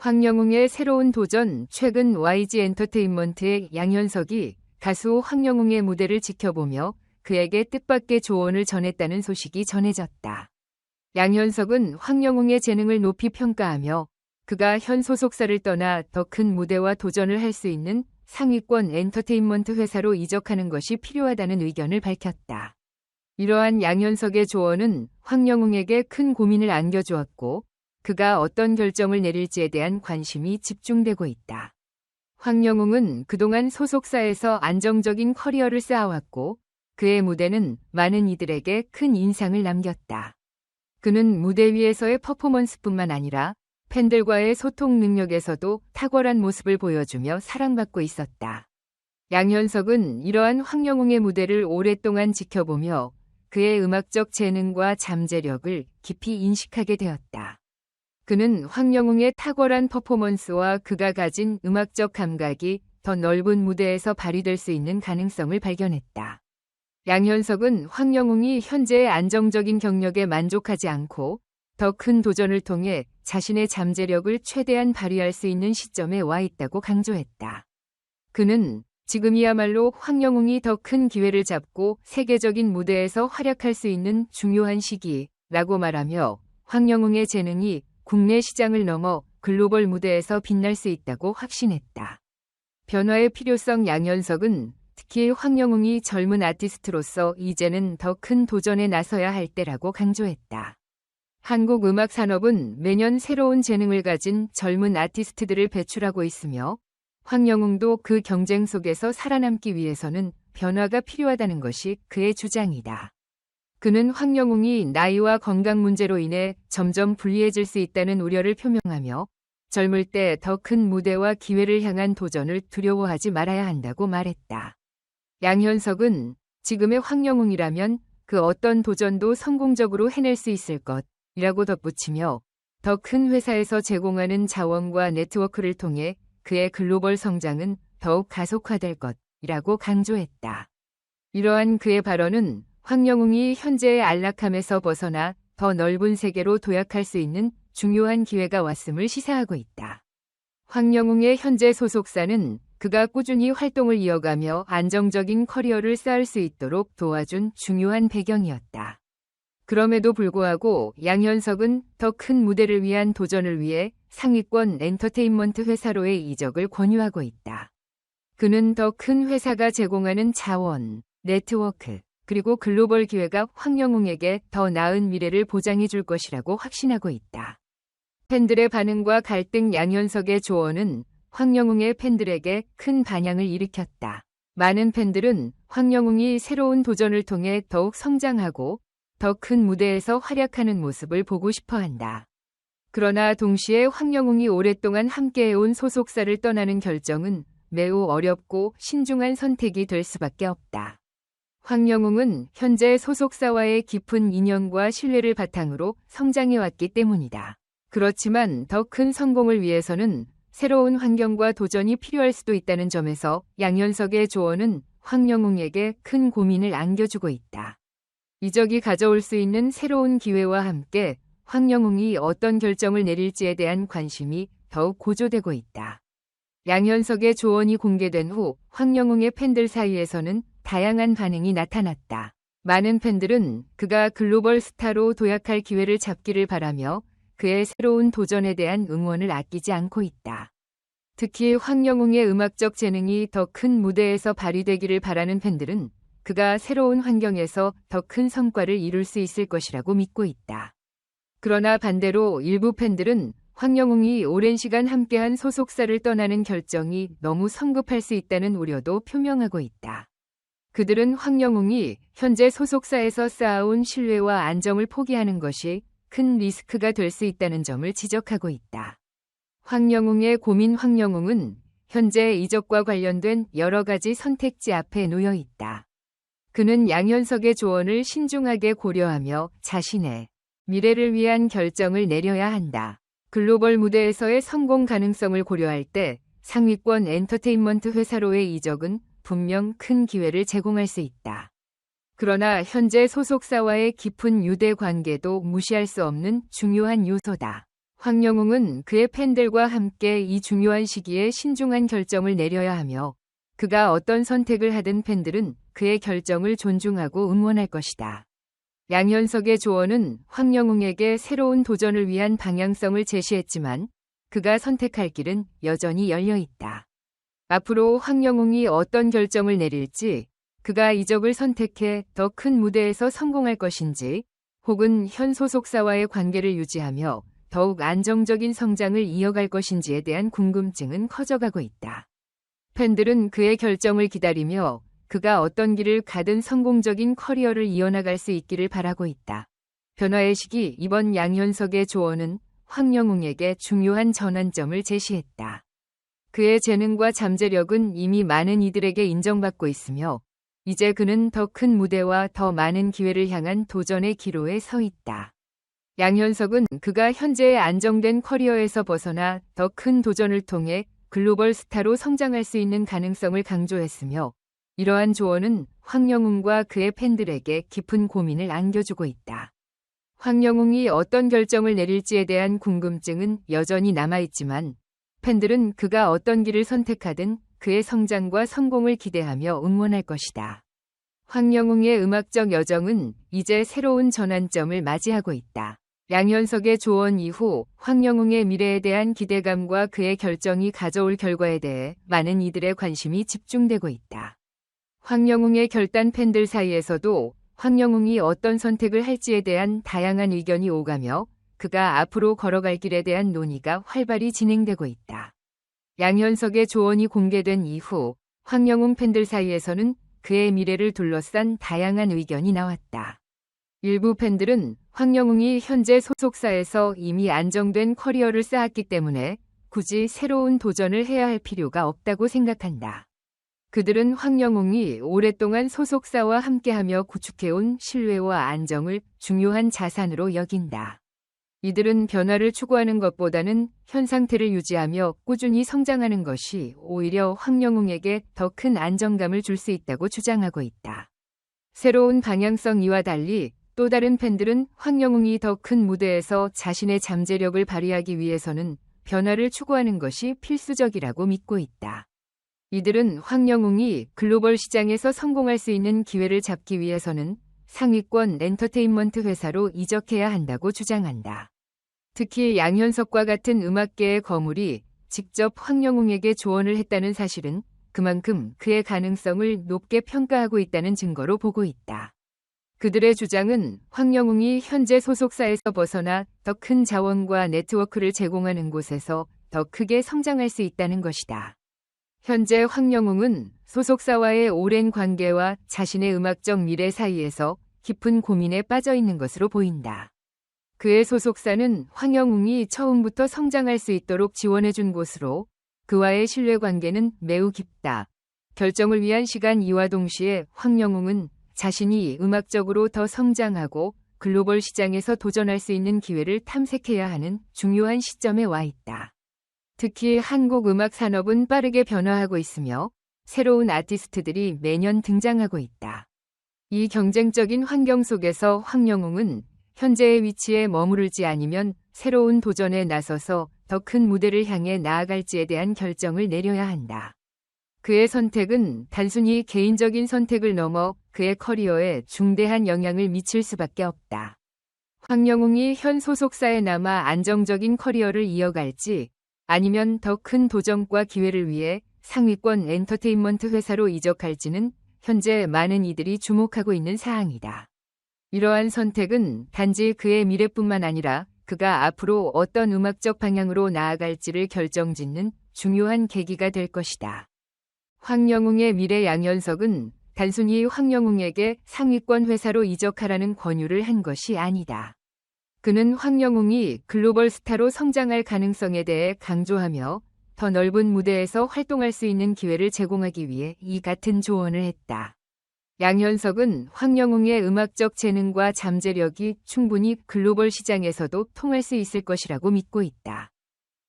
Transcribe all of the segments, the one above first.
황영웅의 새로운 도전. 최근 YG 엔터테인먼트의 양현석이 가수 황영웅의 무대를 지켜보며 그에게 뜻밖의 조언을 전했다는 소식이 전해졌다. 양현석은 황영웅의 재능을 높이 평가하며 그가 현 소속사를 떠나 더 큰 무대와 도전을 할 수 있는 상위권 엔터테인먼트 회사로 이적하는 것이 필요하다는 의견을 밝혔다. 이러한 양현석의 조언은 황영웅에게 큰 고민을 안겨주었고 그가 어떤 결정을 내릴지에 대한 관심이 집중되고 있다. 황영웅은 그동안 소속사에서 안정적인 커리어를 쌓아왔고 그의 무대는 많은 이들에게 큰 인상을 남겼다. 그는 무대 위에서의 퍼포먼스뿐만 아니라 팬들과의 소통 능력에서도 탁월한 모습을 보여주며 사랑받고 있었다. 양현석은 이러한 황영웅의 무대를 오랫동안 지켜보며 그의 음악적 재능과 잠재력을 깊이 인식하게 되었다. 그는 황영웅의 탁월한 퍼포먼스와 그가 가진 음악적 감각이 더 넓은 무대에서 발휘될 수 있는 가능성을 발견했다. 양현석은 황영웅이 현재의 안정적인 경력에 만족하지 않고 더 큰 도전을 통해 자신의 잠재력을 최대한 발휘할 수 있는 시점에 와 있다고 강조했다. 그는 지금이야말로 황영웅이 더 큰 기회를 잡고 세계적인 무대에서 활약할 수 있는 중요한 시기라고 말하며 황영웅의 재능이 국내 시장을 넘어 글로벌 무대에서 빛날 수 있다고 확신했다. 변화의 필요성. 양현석은 특히 황영웅이 젊은 아티스트로서 이제는 더 큰 도전에 나서야 할 때라고 강조했다. 한국 음악 산업은 매년 새로운 재능을 가진 젊은 아티스트들을 배출하고 있으며 황영웅도 그 경쟁 속에서 살아남기 위해서는 변화가 필요하다는 것이 그의 주장이다. 그는 황영웅이 나이와 건강 문제로 인해 점점 불리해질 수 있다는 우려를 표명하며 젊을 때 더 큰 무대와 기회를 향한 도전을 두려워하지 말아야 한다고 말했다. 양현석은 지금의 황영웅이라면 그 어떤 도전도 성공적으로 해낼 수 있을 것이라고 덧붙이며 더 큰 회사에서 제공하는 자원과 네트워크를 통해 그의 글로벌 성장은 더욱 가속화될 것이라고 강조했다. 이러한 그의 발언은 황영웅이 현재의 안락함에서 벗어나 더 넓은 세계로 도약할 수 있는 중요한 기회가 왔음을 시사하고 있다. 황영웅의 현재 소속사는 그가 꾸준히 활동을 이어가며 안정적인 커리어를 쌓을 수 있도록 도와준 중요한 배경이었다. 그럼에도 불구하고 양현석은 더 큰 무대를 위한 도전을 위해 상위권 엔터테인먼트 회사로의 이적을 권유하고 있다. 그는 더 큰 회사가 제공하는 자원, 네트워크, 그리고 글로벌 기회가 황영웅에게 더 나은 미래를 보장해 줄 것이라고 확신하고 있다. 팬들의 반응과 갈등. 양현석의 조언은 황영웅의 팬들에게 큰 반향을 일으켰다. 많은 팬들은 황영웅이 새로운 도전을 통해 더욱 성장하고 더 큰 무대에서 활약하는 모습을 보고 싶어 한다. 그러나 동시에 황영웅이 오랫동안 함께해온 소속사를 떠나는 결정은 매우 어렵고 신중한 선택이 될 수밖에 없다. 황영웅은 현재 소속사와의 깊은 인연과 신뢰를 바탕으로 성장해왔기 때문이다. 그렇지만 더 큰 성공을 위해서는 새로운 환경과 도전이 필요할 수도 있다는 점에서 양현석의 조언은 황영웅에게 큰 고민을 안겨주고 있다. 이적이 가져올 수 있는 새로운 기회와 함께 황영웅이 어떤 결정을 내릴지에 대한 관심이 더욱 고조되고 있다. 양현석의 조언이 공개된 후 황영웅의 팬들 사이에서는 다양한 반응이 나타났다. 많은 팬들은 그가 글로벌 스타로 도약할 기회를 잡기를 바라며 그의 새로운 도전에 대한 응원을 아끼지 않고 있다. 특히 황영웅의 음악적 재능이 더 큰 무대에서 발휘되기를 바라는 팬들은 그가 새로운 환경에서 더 큰 성과를 이룰 수 있을 것이라고 믿고 있다. 그러나 반대로 일부 팬들은 황영웅이 오랜 시간 함께한 소속사를 떠나는 결정이 너무 성급할 수 있다는 우려도 표명하고 있다. 그들은 황영웅이 현재 소속사에서 쌓아온 신뢰와 안정을 포기하는 것이 큰 리스크가 될 수 있다는 점을 지적하고 있다. 황영웅의 고민. 황영웅은 현재 이적과 관련된 여러 가지 선택지 앞에 놓여 있다. 그는 양현석의 조언을 신중하게 고려하며 자신의 미래를 위한 결정을 내려야 한다. 글로벌 무대에서의 성공 가능성을 고려할 때 상위권 엔터테인먼트 회사로의 이적은 분명 큰 기회를 제공할 수 있다. 그러나 현재 소속사와의 깊은 유대 관계도 무시할 수 없는 중요한 요소다. 황영웅은 그의 팬들과 함께 이 중요한 시기에 신중한 결정을 내려야 하며 그가 어떤 선택을 하든 팬들은 그의 결정을 존중하고 응원할 것이다. 양현석의 조언은 황영웅에게 새로운 도전을 위한 방향성을 제시했지만 그가 선택할 길은 여전히 열려 있다. 앞으로 황영웅이 어떤 결정을 내릴지, 그가 이적을 선택해 더 큰 무대에서 성공할 것인지, 혹은 현 소속사와의 관계를 유지하며 더욱 안정적인 성장을 이어갈 것인지에 대한 궁금증은 커져가고 있다. 팬들은 그의 결정을 기다리며 그가 어떤 길을 가든 성공적인 커리어를 이어나갈 수 있기를 바라고 있다. 변화의 시기. 이번 양현석의 조언은 황영웅에게 중요한 전환점을 제시했다. 그의 재능과 잠재력은 이미 많은 이들에게 인정받고 있으며 이제 그는 더 큰 무대와 더 많은 기회를 향한 도전의 기로에 서 있다. 양현석은 그가 현재의 안정된 커리어에서 벗어나 더 큰 도전을 통해 글로벌 스타로 성장할 수 있는 가능성을 강조했으며 이러한 조언은 황영웅과 그의 팬들에게 깊은 고민을 안겨주고 있다. 황영웅이 어떤 결정을 내릴지에 대한 궁금증은 여전히 남아있지만 팬들은 그가 어떤 길을 선택하든 그의 성장과 성공을 기대하며 응원할 것이다. 황영웅의 음악적 여정은 이제 새로운 전환점을 맞이하고 있다. 양현석의 조언 이후 황영웅의 미래에 대한 기대감과 그의 결정이 가져올 결과에 대해 많은 이들의 관심이 집중되고 있다. 황영웅의 결단 팬들 사이에서도 황영웅이 어떤 선택을 할지에 대한 다양한 의견이 오가며 그가 앞으로 걸어갈 길에 대한 논의가 활발히 진행되고 있다. 양현석의 조언이 공개된 이후 황영웅 팬들 사이에서는 그의 미래를 둘러싼 다양한 의견이 나왔다. 일부 팬들은 황영웅이 현재 소속사에서 이미 안정된 커리어를 쌓았기 때문에 굳이 새로운 도전을 해야 할 필요가 없다고 생각한다. 그들은 황영웅이 오랫동안 소속사와 함께하며 구축해온 신뢰와 안정을 중요한 자산으로 여긴다. 이들은 변화를 추구하는 것보다는 현 상태를 유지하며 꾸준히 성장하는 것이 오히려 황영웅에게 더 큰 안정감을 줄 수 있다고 주장하고 있다. 새로운 방향성 이와 달리 또 다른 팬들은 황영웅이 더 큰 무대에서 자신의 잠재력을 발휘하기 위해서는 변화를 추구하는 것이 필수적이라고 믿고 있다. 이들은 황영웅이 글로벌 시장에서 성공할 수 있는 기회를 잡기 위해서는 상위권 엔터테인먼트 회사로 이적해야 한다고 주장한다. 특히 양현석과 같은 음악계의 거물이 직접 황영웅에게 조언을 했다는 사실은 그만큼 그의 가능성을 높게 평가하고 있다는 증거로 보고 있다. 그들의 주장은 황영웅이 현재 소속사에서 벗어나 더 큰 자원과 네트워크를 제공하는 곳에서 더 크게 성장할 수 있다는 것이다. 현재 황영웅은 소속사와의 오랜 관계와 자신의 음악적 미래 사이에서 깊은 고민에 빠져 있는 것으로 보인다. 그의 소속사는 황영웅이 처음부터 성장할 수 있도록 지원해준 곳으로 그와의 신뢰관계는 매우 깊다. 결정을 위한 시간 이와 동시에 황영웅은 자신이 음악적으로 더 성장하고 글로벌 시장에서 도전할 수 있는 기회를 탐색해야 하는 중요한 시점에 와 있다. 특히 한국 음악 산업은 빠르게 변화하고 있으며 새로운 아티스트들이 매년 등장하고 있다. 이 경쟁적인 환경 속에서 황영웅은 현재의 위치에 머무를지 아니면 새로운 도전에 나서서 더 큰 무대를 향해 나아갈지에 대한 결정을 내려야 한다. 그의 선택은 단순히 개인적인 선택을 넘어 그의 커리어에 중대한 영향을 미칠 수밖에 없다. 황영웅이 현 소속사에 남아 안정적인 커리어를 이어갈지 아니면 더 큰 도전과 기회를 위해 상위권 엔터테인먼트 회사로 이적할지는 현재 많은 이들이 주목하고 있는 사항이다. 이러한 선택은 단지 그의 미래뿐만 아니라 그가 앞으로 어떤 음악적 방향으로 나아갈지를 결정짓는 중요한 계기가 될 것이다. 황영웅의 미래. 양현석은 단순히 황영웅에게 상위권 회사로 이적하라는 권유를 한 것이 아니다. 그는 황영웅이 글로벌 스타로 성장할 가능성에 대해 강조하며 더 넓은 무대에서 활동할 수 있는 기회를 제공하기 위해 이 같은 조언을 했다. 양현석은 황영웅의 음악적 재능과 잠재력이 충분히 글로벌 시장에서도 통할 수 있을 것이라고 믿고 있다.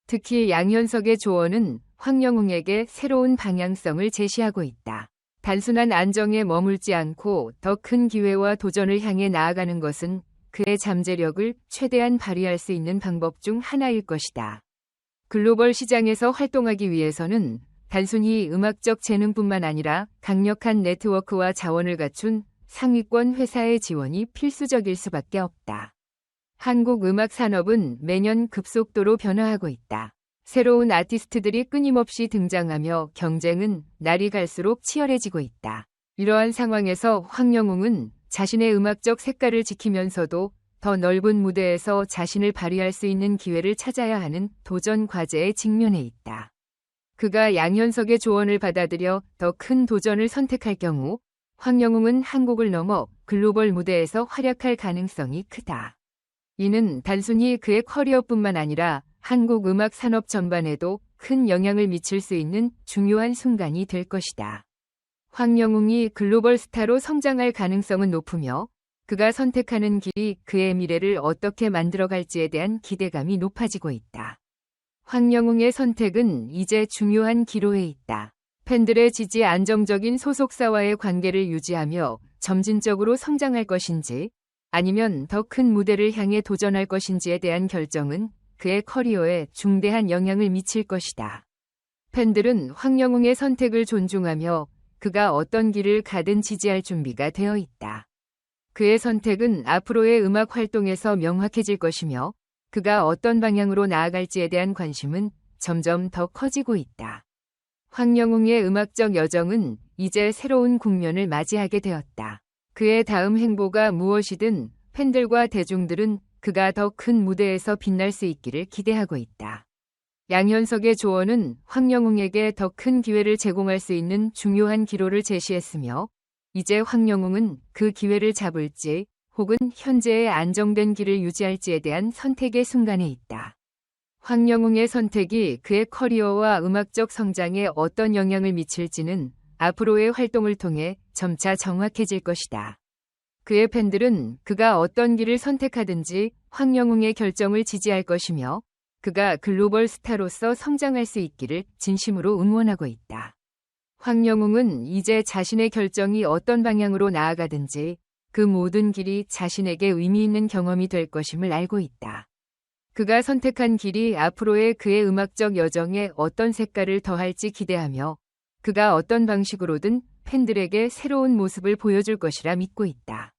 특히 양현석의 조언은 황영웅에게 새로운 방향성을 제시하고 있다. 단순한 안정에 머물지 않고 더 큰 기회와 도전을 향해 나아가는 것은 그의 잠재력을 최대한 발휘할 수 있는 방법 중 하나일 것이다. 글로벌 시장에서 활동하기 위해서는 단순히 음악적 재능뿐만 아니라 강력한 네트워크와 자원을 갖춘 상위권 회사의 지원이 필수적일 수밖에 없다. 한국 음악 산업은 매년 급속도로 변화하고 있다. 새로운 아티스트들이 끊임없이 등장하며 경쟁은 날이 갈수록 치열해지고 있다. 이러한 상황에서 황영웅은 자신의 음악적 색깔을 지키면서도 더 넓은 무대에서 자신을 발휘할 수 있는 기회를 찾아야 하는 도전 과제에 직면해 있다. 그가 양현석의 조언을 받아들여 더 큰 도전을 선택할 경우 황영웅은 한국을 넘어 글로벌 무대에서 활약할 가능성이 크다. 이는 단순히 그의 커리어뿐만 아니라 한국 음악 산업 전반에도 큰 영향을 미칠 수 있는 중요한 순간이 될 것이다. 황영웅이 글로벌 스타로 성장할 가능성은 높으며 그가 선택하는 길이 그의 미래를 어떻게 만들어갈지에 대한 기대감이 높아지고 있다. 황영웅의 선택은 이제 중요한 기로에 있다. 팬들의 지지 안정적인 소속사와의 관계를 유지하며 점진적으로 성장할 것인지 아니면 더 큰 무대를 향해 도전할 것인지에 대한 결정은 그의 커리어에 중대한 영향을 미칠 것이다. 팬들은 황영웅의 선택을 존중하며 그가 어떤 길을 가든 지지할 준비가 되어 있다. 그의 선택은 앞으로의 음악 활동에서 명확해질 것이며 그가 어떤 방향으로 나아갈지에 대한 관심은 점점 더 커지고 있다. 황영웅의 음악적 여정은 이제 새로운 국면을 맞이하게 되었다. 그의 다음 행보가 무엇이든 팬들과 대중들은 그가 더 큰 무대에서 빛날 수 있기를 기대하고 있다. 양현석의 조언은 황영웅에게 더 큰 기회를 제공할 수 있는 중요한 기로를 제시했으며 이제 황영웅은 그 기회를 잡을지 혹은 현재의 안정된 길을 유지할지에 대한 선택의 순간에 있다. 황영웅의 선택이 그의 커리어와 음악적 성장에 어떤 영향을 미칠지는 앞으로의 활동을 통해 점차 정확해질 것이다. 그의 팬들은 그가 어떤 길을 선택하든지 황영웅의 결정을 지지할 것이며 그가 글로벌 스타로서 성장할 수 있기를 진심으로 응원하고 있다. 황영웅은 이제 자신의 결정이 어떤 방향으로 나아가든지 그 모든 길이 자신에게 의미 있는 경험이 될 것임을 알고 있다. 그가 선택한 길이 앞으로의 그의 음악적 여정에 어떤 색깔을 더할지 기대하며 그가 어떤 방식으로든 팬들에게 새로운 모습을 보여줄 것이라 믿고 있다.